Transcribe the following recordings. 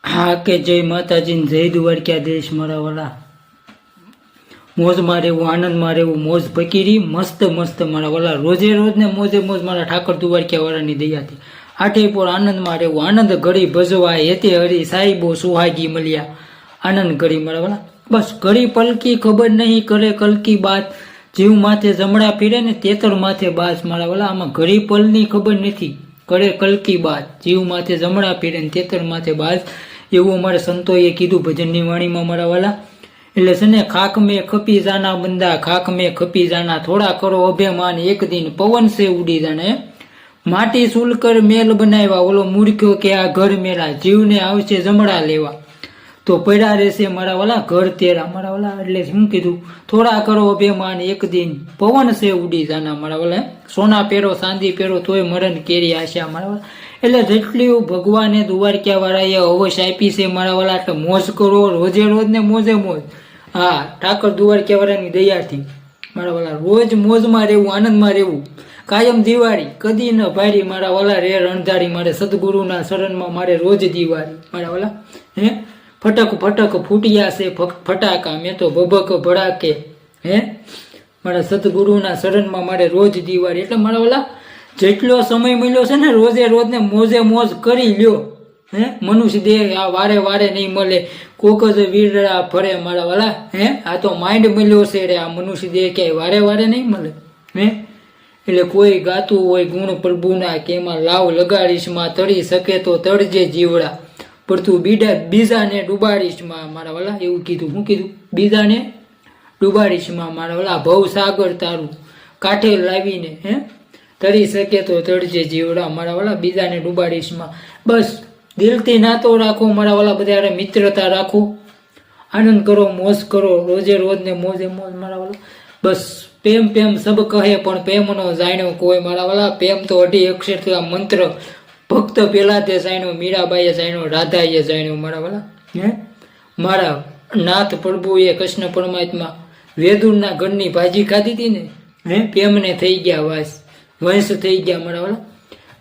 હા કે જય માતાજી ને જય દ્વારકાધીશ મારા વાલા. મોજમાં રહેવું, આનંદમાં રહેવું, મોજ ફકીરી મસ્ત મસ્ત મારા વાલા. રોજે રોજ ને મોજે મોજ મારા ઠાકર દ્વારકાવાળાની દયાથી આઠે પોર આનંદમાં રહેવું. આનંદ ઘડી ભજવાય હેતે હરી સાહેબો સુહાગી મળ્યા. આનંદ ઘડી મારા વાલા. બસ ઘડી પલકી ખબર નહીં કરે કલકી બાત. જીવ માથે જમણા ફીરે ને તેતર માથે બાસ મારા વાલા. આમાં ઘડી પલની ખબર નથી કરે કલકી બાત. જીવ માથે જમણા ફીરે ને તેતર માથે બાસ. એવું અમારે સંતોએ કીધું ભજનની વાણીમાં મારા વાલા. એટલે છે ને ખાક મેં ખપી જાના બંદા, ખાક મેં ખપી જાના, થોડા કરો અભિમાન એક દિન પવન સે ઉડી જાને. માટી સુલકર મેલ બનાવ્યા, ઓલો મૂર્ખ્યો કે આ ઘર મેલા, જીવને આવશે જમણા લેવા. તો પડ્યા રહેશે મારા વાલા ઘર તેરા મારા વાલા. એટલે શું કીધું? થોડા કરો અભિમાન એક દિન પવન સે ઉડી જાના મારા વાલા. સોના પહેરો ચાંદી પહેરો તોય મરણ કેરી આશા મારા વાલા. એટલે જેટલી ભગવાને દ્વારકાવાળાએ અવશ્ય આપી છે મારા વાલા. એટલે મોજ કરો રોજે રોજ ને મોજે મોજ. હા, ઠાકર દ્વારકાવાળાની દયાથી મારા વાલા રોજ મોજમાં રહેવું, આનંદમાં રહેવું. કાયમ દિવાળી કદી ન ભારી મારા વાલા. રે રણધારી મારે સદગુરુના શરણમાં મારે રોજ દિવાળી મારા વાલા. હે ફટક ફટક ફૂટ્યા છે ફટાકા, મેં તો ભભક ભડાકે. હે મારા સદગુરુના શરણમાં મારે રોજ દિવાળી. એટલે મારા વાલા જેટલો સમય મળ્યો છે ને રોજે રોજ ને મોજે મોજ કરી લ્યો. હે મનુષ્ય દેહ આ વારે વારે નહીં મળે. કોક જ વીરડા ફરે મારા વાલા. હે આ તો માઇન્ડ મળ્યો છે રે. આ મનુષ્ય દેહ ક્યાંય વારે વારે નહીં મળે. હે એટલે કોઈ ગાતું હોય ગુણ પ્રભુના કે એમાં લાવ લગાડીશ માં, તળી શકે તો તળજે જીવડા, પણ તું બીજાને ડૂબાડીશ માં મારા વાલા. એવું કીધું. શું કીધું? બીજાને ડૂબાડીશ માં મારા વાલા. ભવ સાગર તારું કાંઠે લાવીને હે તરી શકે તો તળજે જીવડા મારા વાલા. બીજાને ડૂબાડીશ માં. બસ દિલથી નાતો રાખો મારા વાલા. બધા મિત્રતા રાખો, આનંદ કરો, મોજ કરો, રોજે રોજ ને મોજે મોજ મારા વાલા. બસ પ્રેમ પ્રેમ સબ કહે પણ પ્રેમનો જાણ્યો કોઈ મારા વાલા. પ્રેમ તો 28 અક્ષર મંત્ર ભક્ત પેલા તે જાણ્યો, મીરાબાઈએ જાણ્યો, રાધાએ જાણ્યો મારા વાલા. હે મારા નાથ પ્રભુએ કૃષ્ણ પરમાત્મા વેદુરના ઘરની ભાજી ખાધી હતી ને, હે પ્રેમને થઈ ગયા વાસ, વંશ થઈ ગયા મારા વાલા.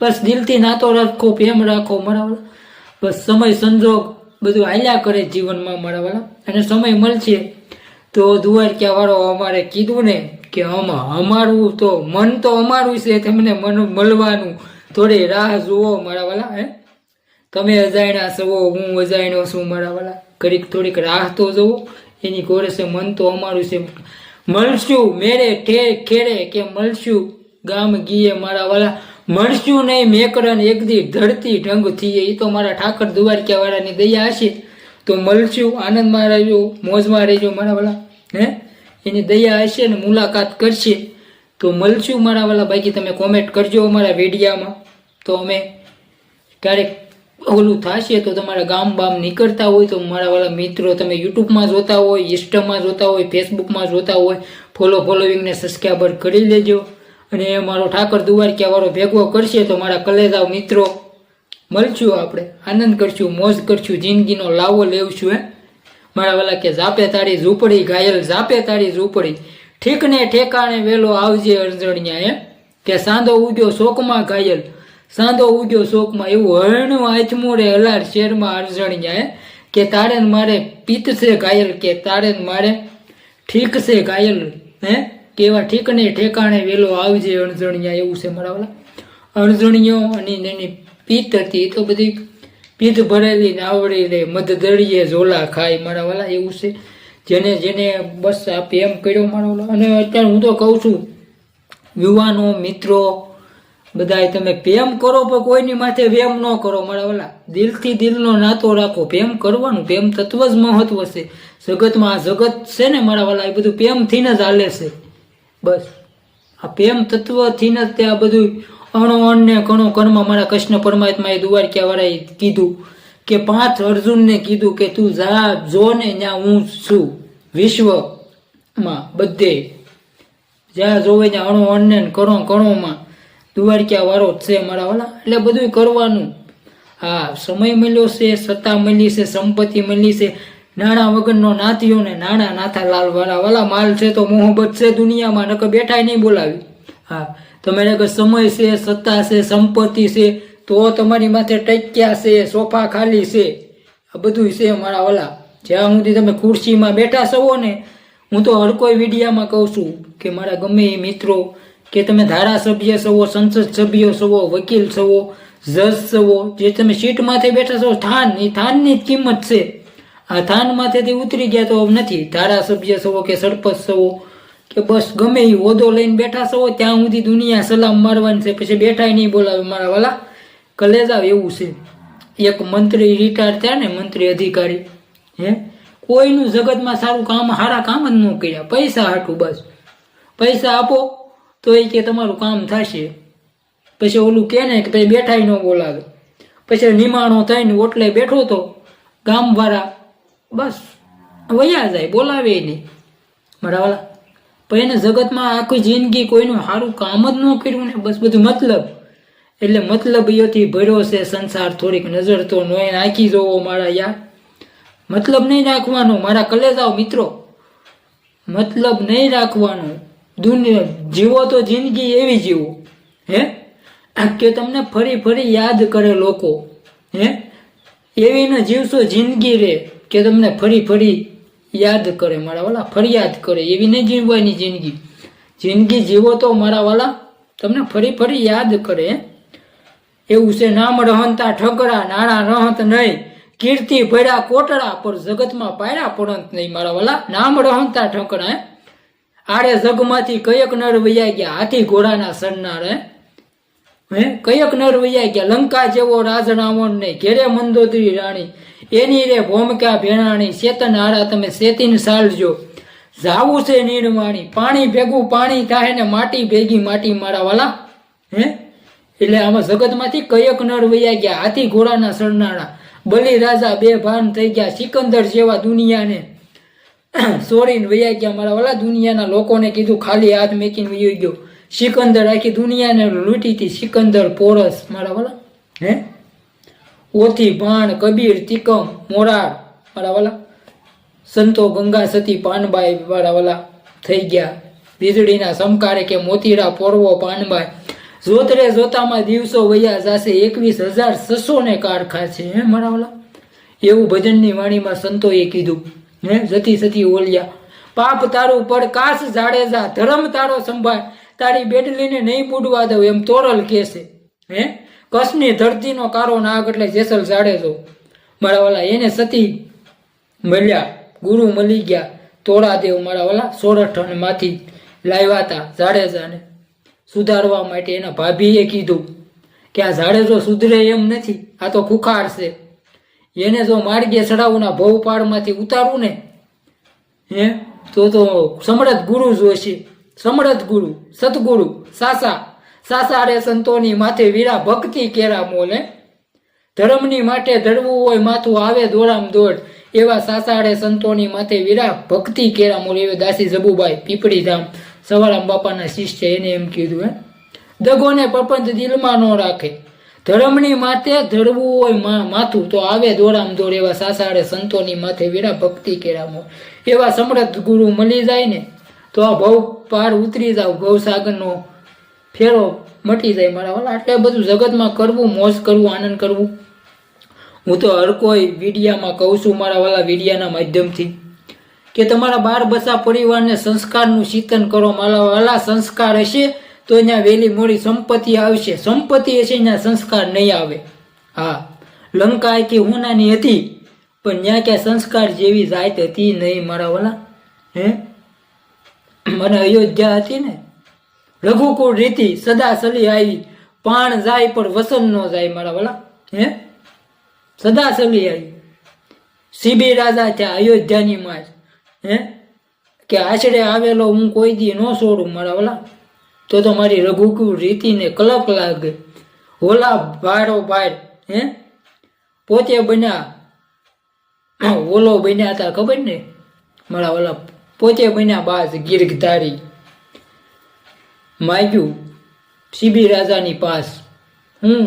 બસ દિલથી નાતો રાખો, પ્રેમ રાખો મારા વાલા. બસ સમય સંજોગ બધું હાલ્યા કરે જીવનમાં મારા વાલા. અને સમય મળશે તો દ્વારકાવાળો અમારે કીધું ને કે અમારું તો મન તો અમારું છે, તમને મન મળવાનું થોડી રાહ જુઓ મારા વાલા. હે તમે અજાણ્યા છો, હું અજાણ્યો છું મારા વાલા. ઘડીક થોડીક રાહ તો જુઓ. એની ઘોડે છે મન તો અમારું છે. મળશું મેરે ખેડે કે મળશું ગામ ગીએ મારા વાલા. મળશું નહીં મેકરન એક દી ધરતી ઢંગ થઈએ. એ તો મારા ઠાકર દ્વારકાવાળાની દયા હશે તો મળશું. આનંદમાં રહેજો, મોજમાં રહેજો મારા વાલા. હે એની દયા હશે ને મુલાકાત કરશે તો મળશું મારા વાલા. બાકી તમે કોમેન્ટ કરજો અમારા વિડીયામાં, તો અમે ક્યારેક ઓલું થશે તો તમારા ગામ બામ નીકળતા હોય તો મારા વાલા મિત્રો તમે યુટ્યુબમાં જોતા હોય, ઇન્સ્ટામાં જોતા હોય, ફેસબુકમાં જોતા હોય, ફોલોવિંગને સબસ્ક્રાઈબર કરી લેજો. અને મારો ઠાકર દ્વારકાવાળો ભેગો કરશે તો મારા કલેજાઓ મિત્રો મળશું, આપણે આનંદ કરશું, મોજ કરશું, જિંદગીનો લાવો લેવશું. હે મારા વાલા કે જાપે તારી ઝૂંપડી ઘાયલ, જાપે તારી ઝૂંપડી ઠીકને ઠેકાણે વેલો આવજે અરજણિયા. હે કે સાંધો ઉગ્યો શોકમાં ઘાયલ, સાંધો ઉગ્યો શોકમાં, એવું હરણું આચમું રે અલાર શેરમાં અરજણિયા. હે કે તારે મારે પિત્ત છે ઘાયલ, કે તારે મારે ઠીક છે ઘાયલ. હે કેવા ઠીકને ઠેકાણે વેલો આવજે અણજણિયા. એવું છે મારા વાલા. અણજણિયો અને એની પીત હતી તો બધી પીત ભરેલી ને આવડી રે મધદળીએ ઝોલા ખાય મારા વાલા. એવું છે જેને જેને બસ આપે એમ કર્યો મારા વાલા. અને અત્યારે હું તો કહું છું યુવાનો મિત્રો બધા તમે પ્રેમ કરો પણ કોઈની માથે વેમ ન કરો મારા વાલા. દિલથી દિલનો નાતો રાખો, પ્રેમ કરવાનું. પ્રેમ તત્વ જ મહત્વ છે જગતમાં. આ જગત છે ને મારા વાલા એ બધું પ્રેમથી જ હાલે છે. બસ આ પ્રેમ તત્વથી જ તે આ બધું અણો અણને કણો કણમાં મારા કૃષ્ણ પરમાત્માએ દ્વારકાવાળાએ કીધું કે 5 અર્જુનને કીધું કે તું જા જો ને ત્યાં હું છું વિશ્વમાં બધે, જ્યાં જોવે ત્યાં અણો અણને કણો કણોમાં દ્વારકાવાળો જ છે મારા વાલા. એટલે બધું કરવાનું. હા સમય મળ્યો છે, સત્તા મળી છે, સંપત્તિ મળી છે. નાણાં વગરનો નાથીઓ ને નાણાં નાથા લાલ વાળા વાલા. માલ છે તો મોહબ્બત છે દુનિયામાં, નકર બેઠાય નહીં બોલાવી. હા તમારે અગર સમય છે, સત્તા છે, સંપત્તિ છે તો તમારી માથે ટક્યા છે, સોફા ખાલી છે. આ બધું છે મારા વાલા. જ્યાં સુધી તમે ખુરશીમાં બેઠા છો ને, હું તો હર કોઈ વિડીયામાં કહું છું કે મારા ગમે એ મિત્રો કે તમે ધારાસભ્ય છો, સંસદ સભ્યો છો, વકીલ છો, જજ છો, જે તમે સીટમાંથી બેઠા છો, થાન એ થાનની જ કિંમત છે. આ થાનમાંથી ઉતરી ગયા તો નથી. ધારાસભ્ય છો કે સરપંચ છો કે બસ ગમે એ હોદ્દો લઈને બેઠા છો, ત્યાં સુધી દુનિયા સલામ મારવાની છે, પછી બેઠાય નહીં બોલાવે મારા વાલા. કલેજા એવું છે. એક મંત્રી રિટાયર થયા ને, મંત્રી અધિકારી, કોઈનું જગતમાં સારું કામ, સારા કામ જ ન કર્યા. પૈસા હાટું, બસ પૈસા આપો તો એ કે તમારું કામ થશે. પછી ઓલું કે ને કે પછી બેઠાય ન બોલાવે. પછી નિમાણો થઈને ઓટલે બેઠો તો ગામવાળા બસ વયા જાય, બોલાવે નહીં મારા વાલા. પણ એને જગતમાં આખી જિંદગી કોઈનું સારું કામ જ ન કર્યું ને, બસ બધું મતલબ. એટલે મતલબીઓથી ભર્યો છે સંસાર. થોડીક નજર તો નોય નાખી જોવો મારા યાર. મતલબ નહીં રાખવાનો મારા કલેજાઓ મિત્રો, મતલબ નહીં રાખવાનો. દુનિયા જીવો તો જિંદગી એવી જીવો કે તમને ફરી ફરી યાદ કરે લોકો. એવી ન જીવશો જિંદગી રે કે તમને ફરી ફરી યાદ કરે મારા વાલા, ફરિયાદ કરે. એવી નહીં જીવવાની જિંદગી. જિંદગી જીવો તો મારા વાલા તમને ફરી ફરી યાદ કરે. એવું છે. નામ રહનતા ઠગડા, નાણા રહત નહીં, કીર્તિ ભર્યા કોટડા, પર જગતમાં પાયરા પડંત નહીં મારા વાલા. નામ રહનતા ઠગડા. આડે જગમાંથી કયક નર વૈયા ગયા, હાથી ઘોડાના સરનાર. કયક નર વૈયા ગયા. લંકા જેવો રાજ રાવણ નહીં, ઘેરે મંદોદરી રાણી, એની રે ભોમકા ભેણાણી, ચેતન હારા તમે ચેતીને સાલજો. જાવું છે નીરવાણી, પાણી ભેગું પાણી થાય ને માટી ભેગી માટી મારા વાલા. એટલે આમાં જગતમાંથી કયક નર વૈયા ગયા, હાથી ઘોડાના સરનાળા. બલી રાજા બે ભાન થઈ ગયા, સિકંદર જેવા દુનિયાને સોરીને વૈયા ગયા મારા વાલા. દુનિયાના લોકોને કીધું ખાલી હાથ મેકીને વયો ગયો. સિકંદર આખી દુનિયાને લૂંટી હતી. સિકંદર પોરસ મારા વાલા. ઓથી બાણ કબીર તિકમ મોરાર મારા વાલા. સંતો ગંગા સતી પાનબાઈ મારા વાલા થઈ ગયા. વીજળીના સમકારે કે મોતીરા પોરવો પાનબાઈ. જોતરે જોતામાં દિવસો વૈયા જાશે, 21,600 ને કારખા છે મારા વાલા. એવું ભજનની વાણીમાં સંતોએ કીધું. જતી સતી ઓલિયા. પાપ તારું પડ કાશ જાડેજા, ધર્મ તારો સંભાળ, તારી બેડલીને નહીં બુડવા દઉં, એમ તોરલ કહેશે. કચ્છની ધરતીનો કારો નાગ એટલે જેસલ જાડેજો મારા વાલા. એને સતી મળ્યા, ગુરુ મળી ગયા. તોડાદેવ મારા વાલા સોરઠ માંથી લાવ્યા હતા જાડેજાને સુધારવા માટે. એના ભાભીએ કીધું કે આ જાડેજો સુધરે એમ નથી, આ તો ખુખાર છે. એને જો માર્ગે ચડાવના ભવપાળમાંથી ઉતારવું ને તો સમરથ ગુરુ જોશે. સમરથ ગુરુ, સતગુરુ, સાસા રે સંતોની માથે વીરા ભક્તિ કેરા મોલે. ધર્મની માટે ધરવું હોય માથું આવે દોડામ દોડ, એવા સાસાડે સંતોની માથે વીરા ભક્તિ કેરા મોલે. એવા દાસી જબુભાઈ પીપળી ધામ સવારામ બાપાના શિષ્ય, એને એમ કીધું. દગોને પ્રપંચ દિલમાં ન રાખે, ધર્મની માથે ધરવું હોય માથું તો આવે દોડામ દોડ, એવા સાસાડે સંતોની માથે વીરા ભક્તિ કેરા મોલ. એવા સમૃદ્ધ ગુરુ મળી જાય ને તો આ ભવ પાર ઉતરી જાવ, ભવસાગરનો ફેરો મટી જાય મારા વાલા. એટલે બધું જગતમાં કરવું, મોજ કરવું, આનંદ કરવું. હું તો હર કોઈ વિડીયામાં કહું છું મારા વાલા, વિડીયાના માધ્યમથી કે તમારા બાર બસા પરિવારને સંસ્કારનું ચિંતન કરો મારા વાલા. સંસ્કાર હશે તો અહીંયા વહેલી મોડી સંપત્તિ આવશે. સંપત્તિ હશે અહીંયા સંસ્કાર નહીં આવે. હા, લંકા કે હોનાની હતી પણ ત્યાં ક્યાં સંસ્કાર જેવી જાત હતી નહીં મારા વાલા. મને અયોધ્યા હતી ને, રઘુકુળ રીતિ સદા સલી આવી, પાણ જાય પણ વસન ન જાય મારા વાલા. સદા સલી આવી. સીબી રાજા ત્યાં અયોધ્યાની માં કે આશરે આવેલો હું કોઈ દી ન છોડું મારા વાલા. તો મારી રઘુકુળ રીતિને કલક લાગે. હોલા ભાડો ભાડ પોતે બન્યા, ઓલો બન્યા હતા ખબર ને મારા વાલા. પોતે બન્યા બાજ ગીરધારી. માગ્યું સીબી રાજાની પાસ હું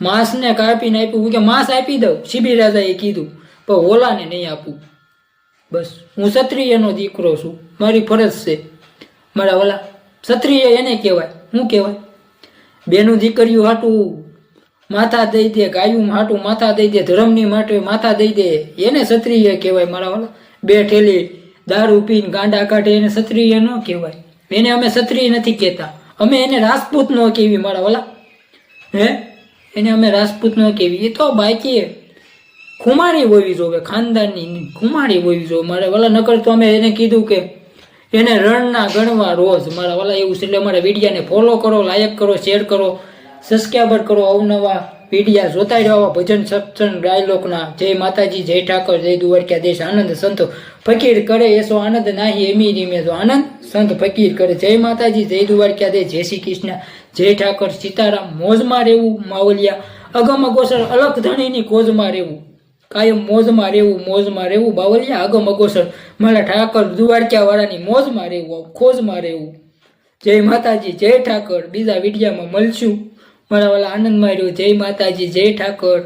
માંસને કાપીને આપ્યું કે માંસ આપી દઉં. સીબી રાજાએ કીધું પણ ઓલાને નહીં આપું. બસ હું ક્ષત્રિયનો દીકરો છું, મારી ફરજ છે મારા વાલા. ક્ષત્રિય એને કહેવાય. શું કહેવાય? બેનું દીકરીઓ હાટું માથા દઈ દે, ગાયું માટું માથા દઈ દે, ધર્મની માટે માથા દઈ દે, એને ક્ષત્રિય કહેવાય મારા વાલા. બે ઠેલી દારૂ પીને ગાંડા કાઢે એને ક્ષત્રિય ન કહેવાય. એને અમે ક્ષત્રિય નથી કહેતા, અમે એને રાજપૂત ન કહેવી મારા વાલા. એને અમે રાજપૂત ન કહેવી. એ તો બાકી ખુમારી હોવી જોવે, ખાનદાનની ખુમારી હોવી જોવે મારા વાલા. નકર તો અમે એને કીધું કે એને રણના ગણવા રોજ મારા વાલા એવું છે. એટલે અમારા વિડીયાને ફોલો કરો, લાઈક કરો, શેર કરો, સબસ્ક્રાઈબર કરો. અવનવા વિડીયા જોતા રહેવા ભજન સત્સંગ ડાયલોગના. જય માતાજી, જય ઠાકર, જય દ્વારકાધીશ. આનંદ સંતો ફકીર કરે એસો આનંદ નાહી એમી રીમે તો આનંદ સંત ફકીર કરે. જય માતાજી, જય દ્વારકાધીશ, જય શ્રી કૃષ્ણ, જય ઠાકર, સીતારામ. મોજમાં રહેવું માવલિયા, અગમ અગોસર અલખ ધણીની કોજમાં રહેવું, કાયમ મોજમાં રહેવું, મોજમાં રહેવું બાવલિયા, અગમ અગોસર મારા ઠાકર દ્વારકા વાળાની મોજમાં રહેવું, ખોજમાં રહેવું. જય માતાજી, જય ઠાકર. બીજા વિડીયામાં મળશું મારા વાલા. આનંદમાં રહ્યું. જય માતાજી, જય ઠાકર.